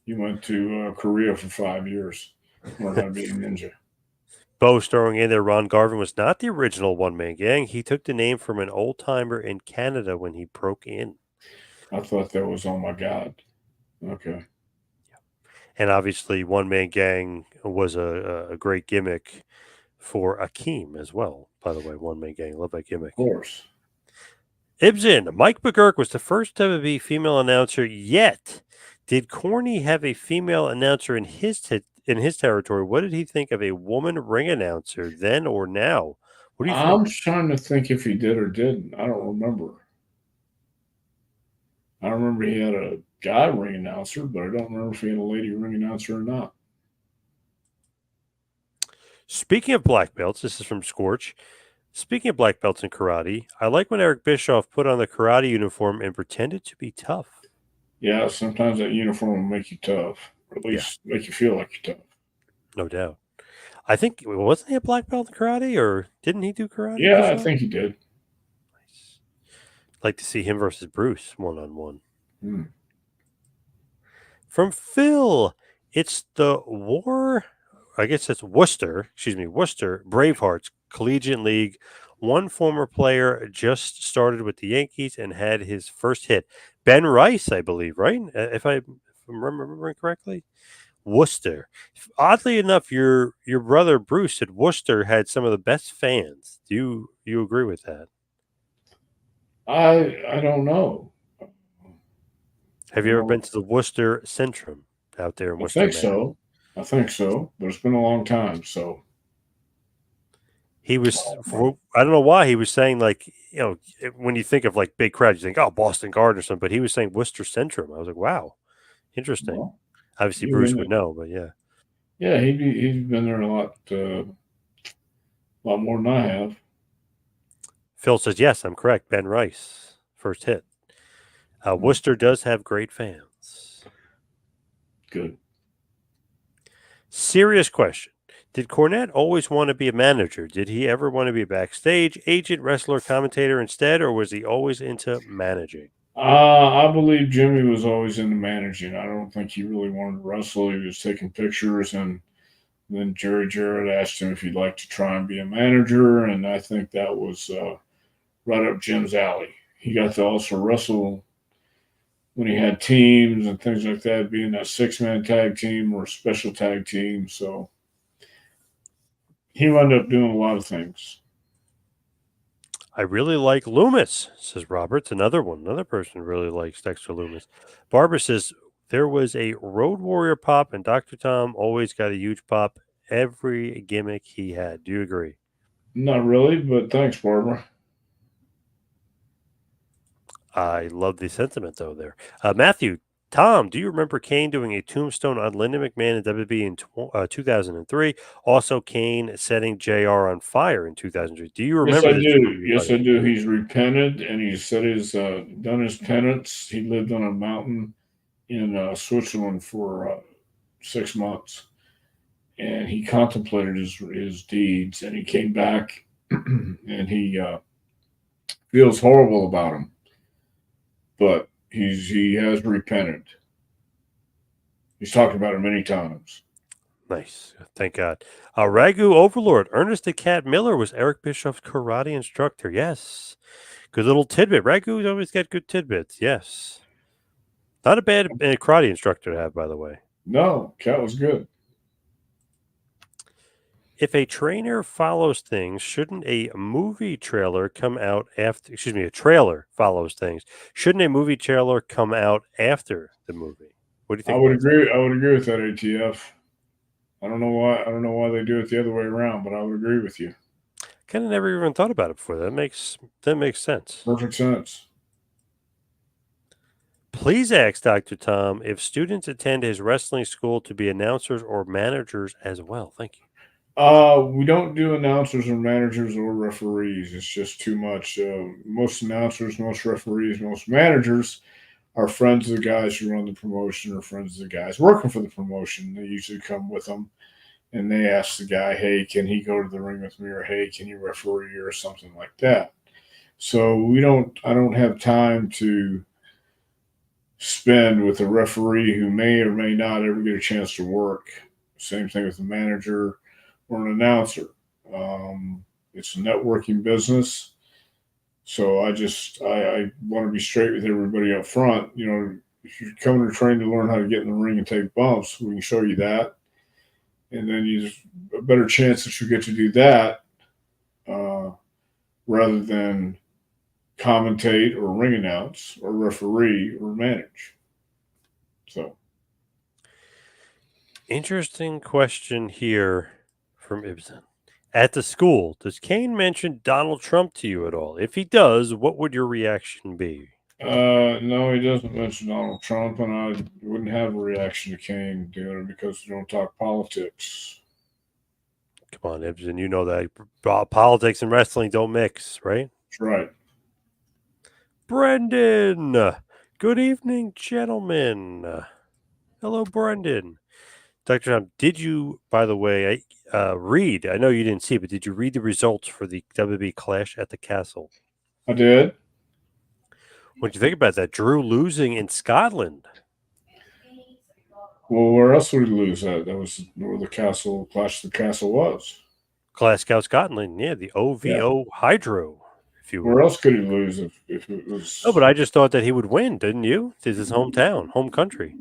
You went to Korea for 5 years. Learn how to be a ninja. Bo throwing in there, Ron Garvin was not the original one-man gang. He took the name from an old-timer in Canada when he broke in. I thought that was, oh my God. Okay. And obviously, one-man gang was a great gimmick for Akeem as well. By the way, one-man gang, love that Of gimmick. course. Ibsen, Mike McGurk was the first WWE female announcer yet. Did Corny have a female announcer in his territory? What did he think of a woman ring announcer then or now? What do you I'm think? trying to think if he did or didn't. I don't remember. I remember he had a guy ring announcer, but I don't remember if he had a lady ring announcer or not. Speaking of black belts, this is from Scorch. Speaking of black belts in karate, I like when Eric Bischoff put on the karate uniform and pretended to be tough. Yeah, sometimes that uniform will make you tough, or at Yeah. least make you feel like you're tough. No doubt. I think wasn't he a black belt in karate, or didn't he do karate? Yeah, I Bischoff? think he did. Nice. Like to see him versus Bruce 1-on-1. Hmm. From Phil, it's the War. I guess it's Worcester. Excuse me, Worcester Bravehearts Collegiate League. One former player just started with the Yankees and had his first hit. Ben Rice, I believe, right? If I'm remembering correctly. Worcester. Oddly enough, your brother Bruce at Worcester had some of the best fans. Do you agree with that? I don't know. Have you ever been to the Worcester Centrum out there in I Worcester, think Mass? so. I think so, but it's been a long time. So He was, I don't know why he was saying like, when you think of like big crowds, you think, oh, Boston Garden or something, but he was saying Worcester Centrum. I was like, wow, interesting. well, Obviously, you've been Bruce there. would know, but yeah. Yeah, he's been there a lot more than I have. Phil says, yes, I'm correct. Ben Rice, first hit. Worcester does have great fans. Good. Serious question. Did Cornette always want to be a manager? Did he ever want to be a backstage agent, wrestler, commentator instead, or was he always into managing? I believe Jimmy was always into managing. I don't think he really wanted to wrestle. He was taking pictures, and then Jerry Jarrett asked him if he'd like to try and be a manager, and I think that was right up Jim's alley. He got to also wrestle when he had teams and things like that, being that 6-man tag team or special tag team. So he wound up doing a lot of things. I really like Loomis, says Roberts. Another person really likes Dexter Loomis. Barbara says there was a Road Warrior pop, and Dr. Tom always got a huge pop every gimmick he had. Do you agree? Not really, but thanks, Barbara. I love the sentiment, though, there. Matthew, Tom, do you remember Kane doing a tombstone on Linda McMahon in WWE in 2003? Also, Kane setting JR on fire in 2003. Do you Yes, remember I this? do. Yes, I do. He's repented and he said he's done his penance. He lived on a mountain in Switzerland for 6 months, and he contemplated his deeds. And he came back, and he feels horrible about them, but he has repented. He's talked about it many times. Nice. Thank God. Ragu Overlord. Ernest the Cat Miller was Eric Bischoff's karate instructor. Yes. Good little tidbit. Ragu's always got good tidbits. Yes. Not a bad karate instructor to have, by the way. No, Cat was good. If a trainer follows things, shouldn't a movie trailer come out after? Excuse me, a trailer follows things. Shouldn't a movie trailer come out after the movie? What do you I think would about that? agree. I would agree with that, ATF. I don't know why. I don't know why they do it the other way around, but I would agree with you. Kind of never even thought about it before. That makes sense. Perfect sense. Please ask Dr. Tom if students attend his wrestling school to be announcers or managers as well. Thank you. We don't do announcers or managers or referees. It's just too much. Most announcers, most referees, most managers are friends of the guys who run the promotion or friends of the guys working for the promotion. They usually come with them and they ask the guy, hey, can he go to the ring with me? Or hey, can you referee or something like that? So I don't have time to spend with a referee who may or may not ever get a chance to work Same thing with a manager or an announcer. It's a networking business. So I want to be straight with everybody up front. If you're coming to train to learn how to get in the ring and take bumps, we can show you that. And then there's a better chance that you get to do that uh, rather than commentate or ring announce or referee or manage. So, Interesting question here from Ibsen. At the school, does Kane mention Donald Trump to you at all? If he does, what would your reaction be? no, he doesn't mention Donald Trump, and I wouldn't have a reaction to Kane doing it because we don't talk politics. Come on, Ibsen, you know that politics and wrestling don't mix, right? That's right. Brendan, good evening, gentlemen. Hello, Brendan. Dr. Tom, did you, by the way, read? I know you didn't see, but did you read the results for the WWE Clash at the Castle? I did. What do you think about that? Drew losing in Scotland. Well, where else would he lose at? That was where the Clash of the Castle was. Glasgow, Scotland. Yeah, the Yeah. OVO Hydro, if you Where will. else could he lose if it was? No, but I just thought that he would win, didn't you? This is his hometown, home country.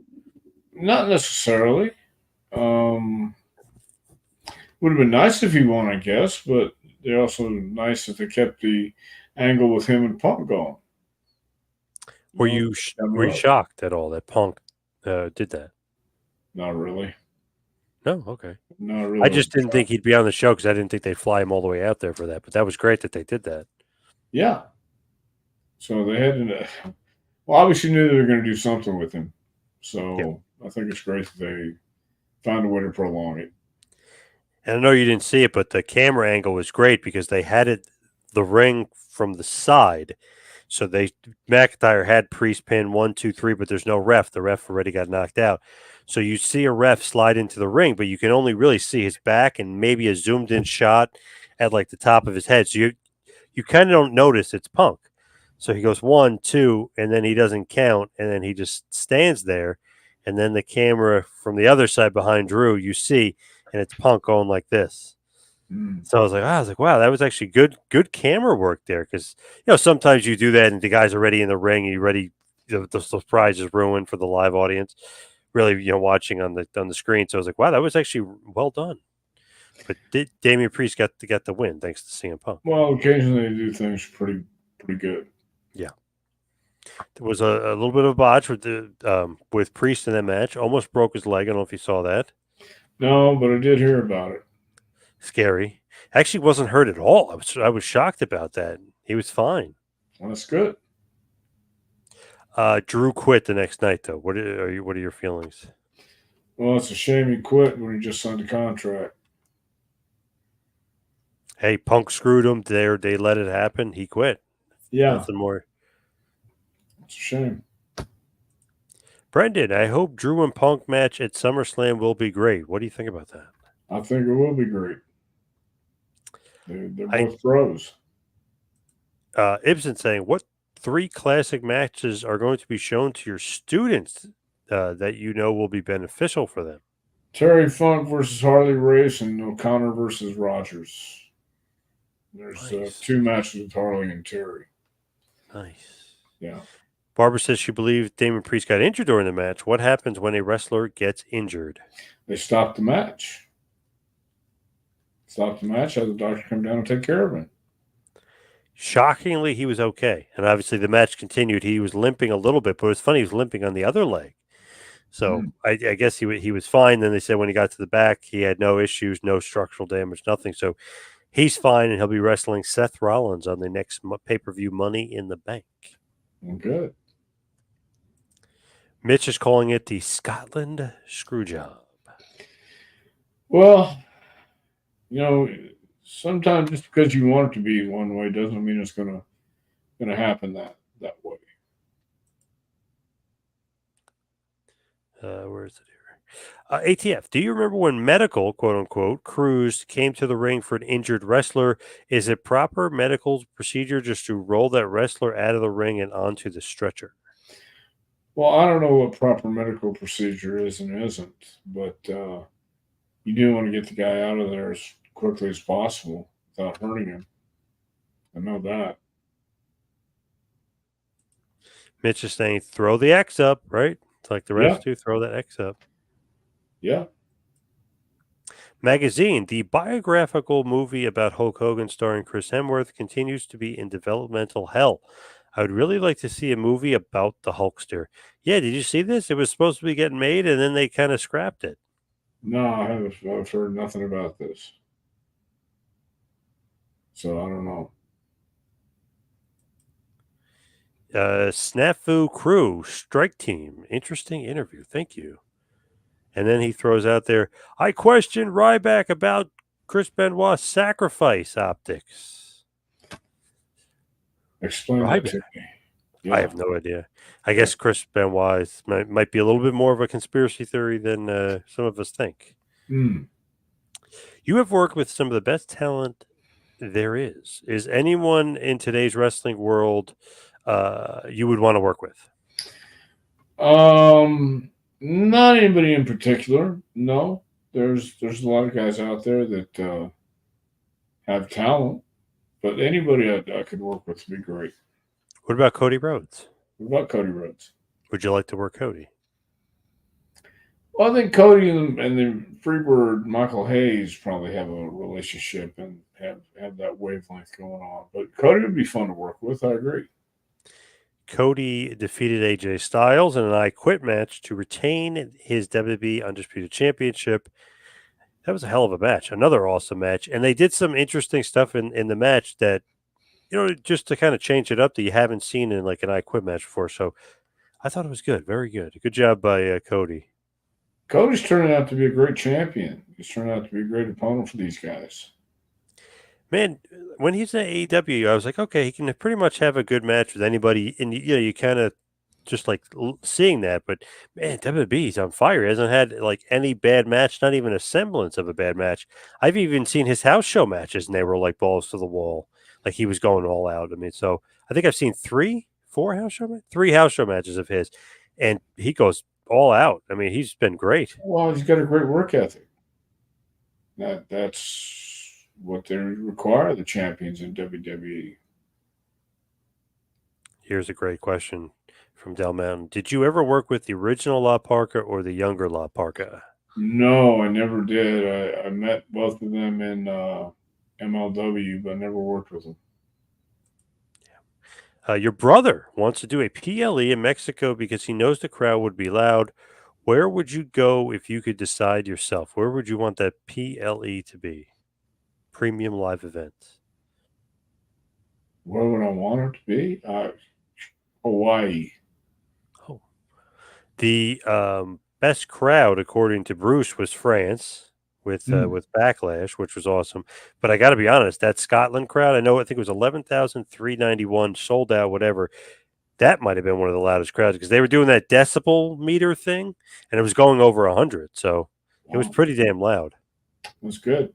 Not necessarily. Would have been nice if he won, I guess, but they're also nice that they kept the angle with him and Punk going. Were you shocked at all that Punk did that? Not really. No, okay. Not really. I just didn't think he'd be on the show because I didn't think they'd fly him all the way out there for that. But that was great that they did that. Yeah. So they had to. Well, obviously knew they were going to do something with him. So yeah. I think it's great that they found a way to prolong it. And I know you didn't see it, but the camera angle was great because they had the ring from the side. So McIntyre had Priest pin 1, 2, 3, but there's no ref. The ref already got knocked out. So you see a ref slide into the ring, but you can only really see his back and maybe a zoomed in shot at like the top of his head. So you kind of don't notice it's Punk. So he goes 1, 2, and then he doesn't count, and then he just stands there. And then the camera from the other side behind Drew, you see, and it's Punk going like this. So I was like, wow, that was actually good camera work there. Because sometimes you do that and the guy's already in the ring, and you're ready. The surprise is ruined for the live audience, really, watching on the screen. So I was like, wow, that was actually well done. But Damian Priest got the win thanks to CM Punk. Well, occasionally they do things pretty good. Yeah, there was a little bit of a botch with Priest in that match. Almost broke his leg. I don't know if you saw that. No, but I did hear about it. Scary. Actually wasn't hurt at all. I was shocked about that. He was fine. Well, that's good. Drew quit the next night, though. What are your feelings? Well, it's a shame he quit when he just signed a contract. Hey, Punk screwed him. They let it happen. He quit. Yeah. Nothing more. It's a shame. Brendan, I hope Drew and Punk match at SummerSlam will be great. What do you think about that? I think it will be great. They're both pros. Ibsen saying, what 3 classic matches are going to be shown to your students that will be beneficial for them? Terry Funk versus Harley Race and O'Connor versus Rogers. There's Nice. 2 matches with Harley and Terry. Nice. Yeah. Barbara says she believes Damian Priest got injured during the match. What happens when a wrestler gets injured? They stop the match. Have the doctor come down and take care of him. Shockingly, he was okay. And obviously the match continued. He was limping a little bit, but it was funny. He was limping on the other leg. So I guess he was fine. Then they said when he got to the back, he had no issues, no structural damage, nothing. So he's fine, and he'll be wrestling Seth Rollins on the next pay-per-view Money in the Bank. Good. Mitch is calling it the Scotland Screwjob. Well, sometimes just because you want it to be one way doesn't mean it's gonna happen that way. Where is it here? ATF, do you remember when medical, quote unquote, crews came to the ring for an injured wrestler? Is it proper medical procedure just to roll that wrestler out of the ring and onto the stretcher? Well, I don't know what proper medical procedure is and isn't, but you do want to get the guy out of there as quickly as possible without hurting him. I know that. Mitch is saying, throw the X up, right? It's like the Yeah, refs do, throw that X up. yeah. Magazine, the biographical movie about Hulk Hogan starring Chris Hemsworth continues to be in developmental hell. I would really like to see a movie about the Hulkster. Yeah, did you see this? It was supposed to be getting made, and then they kind of scrapped it. No, I haven't. I've heard nothing about this, so I don't know. Snafu Crew, Strike Team. Interesting interview. Thank you. And then he throws out there, I question Ryback about Chris Benoit's sacrifice optics. Explain that Ryback. to me. I Yeah. have no idea. I guess Chris Benoit might be a little bit more of a conspiracy theory than some of us think. Hmm. You have worked with some of the best talent there is. Is anyone in today's wrestling world you would want to work with? Not anybody in particular. No, there's a lot of guys out there that have talent, but anybody I could work with would be great. What about Cody Rhodes? What about Cody Rhodes? Would you like to work Cody? Well, I think Cody and the Freebird Michael Hayes probably have a relationship and have that wavelength going on. But Cody would be fun to work with. I agree. Cody defeated AJ Styles in an I Quit match to retain his WWE Undisputed Championship. That was a hell of a match. Another awesome match. And they did some interesting stuff in the match that, just to kind of change it up that you haven't seen in like an I Quit match before. So I thought it was good. Very good. Good job by Cody. Cody's turning out to be a great champion. He's turning out to be a great opponent for these guys. Man, when he's in AEW, I was like, okay, he can pretty much have a good match with anybody. And, you kind of just like seeing that. But, man, WWE's on fire. He hasn't had like any bad match, not even a semblance of a bad match. I've even seen his house show matches, and they were like balls to the wall. Like he was going all out. I mean, so I think I've seen three house show matches of his, and he goes all out. I mean, he's been great. Well, he's got a great work ethic. That's what they require the champions in WWE. Here's a great question from Del Mountain. Did you ever work with the original La Parka or the younger La Parka? No, I never did. I met both of them in MLW, but never worked with them. Your brother wants to do a PLE in Mexico because he knows the crowd would be loud. Where would you go if you could decide yourself? Where would you want that PLE to be? Premium live event. Where would I want it to be? Hawaii. Oh, the best crowd, according to Bruce, was France with Backlash, which was awesome. But I got to be honest, that Scotland crowd, I think it was 11,391 sold out, whatever. That might have been one of the loudest crowds because they were doing that decibel meter thing, and it was going over 100. So it was pretty damn loud. It was good.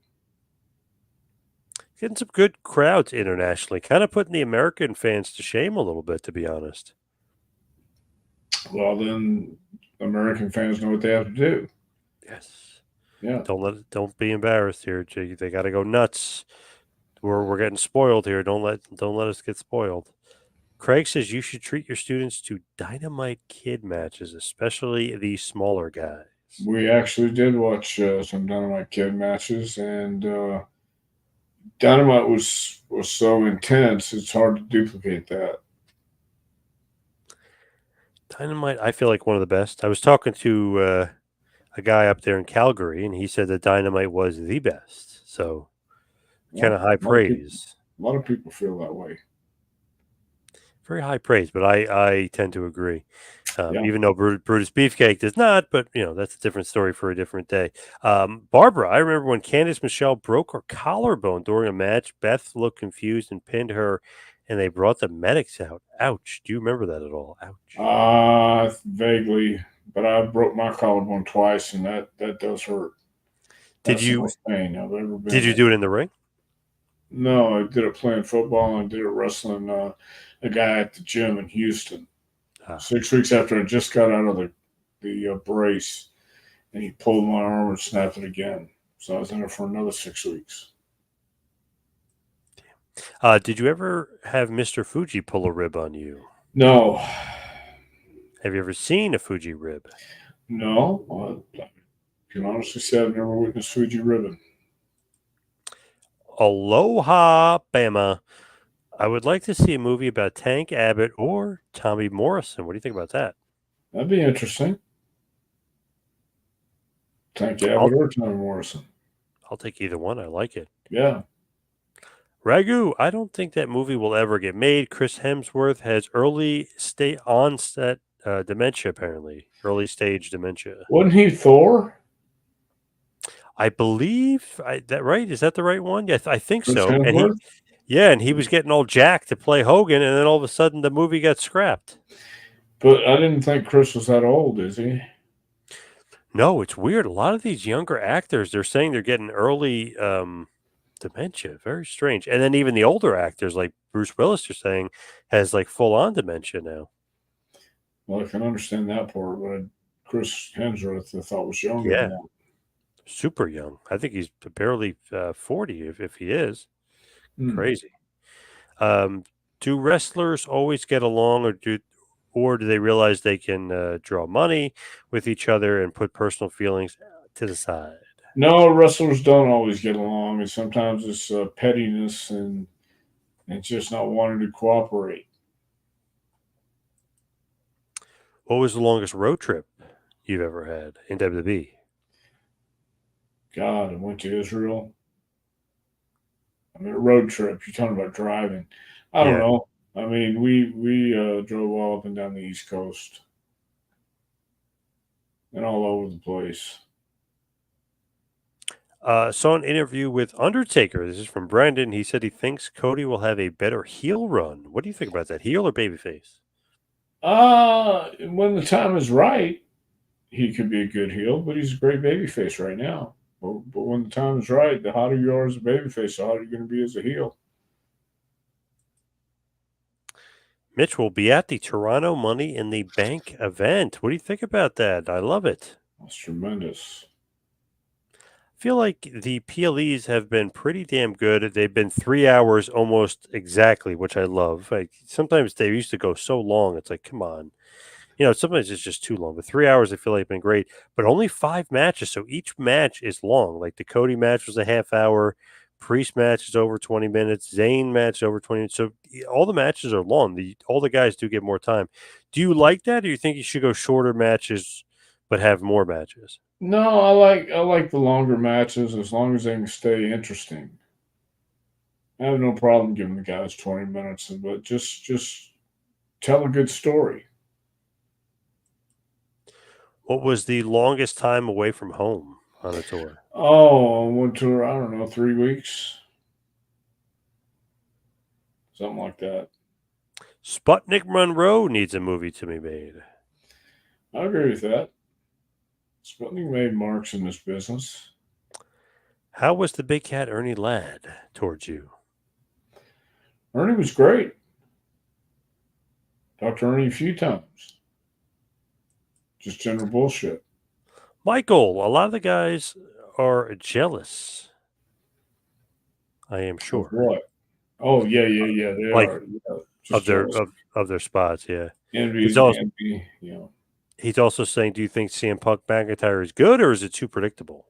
Getting some good crowds internationally, kind of putting the American fans to shame a little bit, to be honest. Well, then American fans know what they have to do. Yes. Yeah. Don't be embarrassed here, Jake. They got to go nuts. We're getting spoiled here. Don't let us get spoiled. Craig says you should treat your students to Dynamite Kid matches, especially the smaller guys. We actually did watch some Dynamite Kid matches, and Dynamite was so intense, it's hard to duplicate that. Dynamite, I feel like one of the best. I was talking to a guy up there in Calgary, and he said that Dynamite was the best. So, kind of high praise. A lot of people feel that way. Very high praise, but I tend to agree. Even though Brutus Beefcake does not, but that's a different story for a different day. Barbara, I remember when Candice Michelle broke her collarbone during a match. Beth looked confused and pinned her, and they brought the medics out. Ouch! Do you remember that at all? Ouch. Vaguely, but I broke my collarbone twice, and that does hurt. That's the most pain I've ever been. Did you do it in the ring? No, I did it playing football and did it wrestling a guy at the gym in Houston. 6 weeks after I just got out of the brace, and he pulled my arm and snapped it again. So I was in there for another 6 weeks. Did you ever have Mr. Fuji pull a rib on you? No, Have you ever seen a Fuji rib? no. I can honestly say I've never witnessed Fuji ribbon. Aloha, Bama. I would like to see a movie about Tank Abbott or Tommy Morrison. What do you think about that? That'd be interesting. Tank I'll, Abbott or Tommy Morrison. I'll take either one. I like it. Yeah. Ragu, I don't think that movie will ever get made. Chris Hemsworth has early onset dementia, apparently. Early stage dementia. Wasn't he Thor? I believe that right. Is that the right one? Yeah, I think Chris so. And Hemsworth? he was getting all jacked to play Hogan, and then all of a sudden the movie got scrapped. But I didn't think Chris was that old, is he? No, it's weird. A lot of these younger actors, they're saying they're getting early dementia. Very strange. And then even the older actors, like Bruce Willis, are saying has like full on dementia now. Well, I can understand that part, but Chris Hemsworth I thought was younger than Yeah, that. super young. I think he's barely 40 if he is. Crazy. Do wrestlers always get along, or do they realize they can draw money with each other and put personal feelings to the side? No, wrestlers don't always get along, and sometimes it's pettiness and just not wanting to cooperate. What was the longest road trip you've ever had in WWE? God, I went to Israel. I mean, a road trip. You're talking about driving. I don't Yeah. know. I mean, we drove all up and down the East Coast and all over the place. Saw an interview with Undertaker. This is from Brandon. He said he thinks Cody will have a better heel run. What do you think about that? Heel or babyface? When the time is right, he could be a good heel, but he's a great babyface right now. But when the time is right, the hotter you are as a babyface, the hotter you're going to be as a heel. Mitch will be at the Toronto Money in the Bank event. What do you think about that? I love it. That's tremendous. I feel like the PLEs have been pretty damn good. They've been 3 hours almost exactly, which I love. Like sometimes they used to go so long. It's like, come on. Sometimes it's just too long. But 3 hours, I feel like have been great. But only 5 matches, so each match is long. Like the Cody match was a half hour. Priest match is over 20 minutes. Zayn match is over 20 minutes. So all the matches are long. All the guys do get more time. Do you like that, or do you think you should go shorter matches but have more matches? No, I like the longer matches as long as they can stay interesting. I have no problem giving the guys 20 minutes, but just tell a good story. What was the longest time away from home on a tour? Oh, on one tour, I don't know, 3 weeks, something like that. Sputnik Monroe needs a movie to be made. I agree with that. Sputnik made marks in this business. How was the big cat Ernie Ladd towards you? Ernie was great. Talked to Ernie a few times. Just general bullshit. Michael, a lot of the guys are jealous. I am Of sure. what? Oh yeah. They Like are. Yeah, of just their jealous. of their spots, yeah. Envy, He's also envy. he's also saying, do you think CM Punk McIntyre is good or is it too predictable?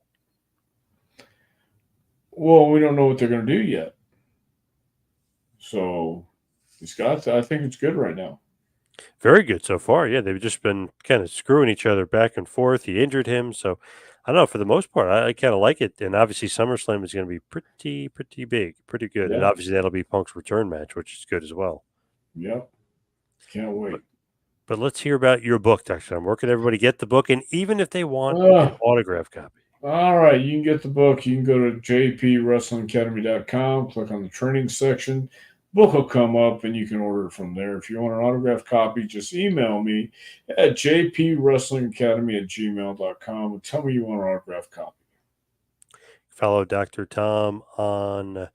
Well, we don't know what they're going to do yet. So I think it's good right now. Very good so far. Yeah, they've just been kind of screwing each other back and forth. He injured him, so I don't know. For the most part, I kind of like it. And obviously, SummerSlam is going to be pretty big, pretty good. And Yeah. obviously, that'll be Punk's return match, which is good as well. Yep. Can't wait. But let's hear about your book, Dr. Tom. Where can everybody get the book? And even if they want an autograph copy. All right. You can get the book. You can go to jpwrestlingacademy.com, click on the training section. Book will come up and you can order it from there. If you want an autograph copy, just email me at jpwrestlingacademy@gmail.com and tell me you want an autograph copy. Follow Dr. Tom on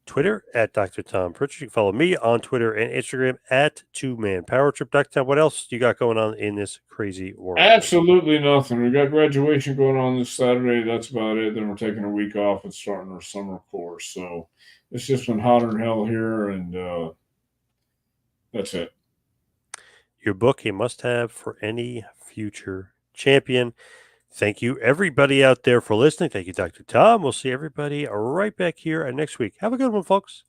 Twitter at Dr. Tom Prichard. You can follow me on Twitter and Instagram at 2Man Power Trip. Dr. Tom, what else you got going on in this crazy world? Absolutely nothing. We got graduation going on this Saturday. That's about it. Then we're taking a week off and starting our summer course. So it's just been hotter than hell here, and that's it. Your book, a must-have for any future champion. Thank you, everybody out there, for listening. Thank you, Dr. Tom. We'll see everybody right back here next week. Have a good one, folks.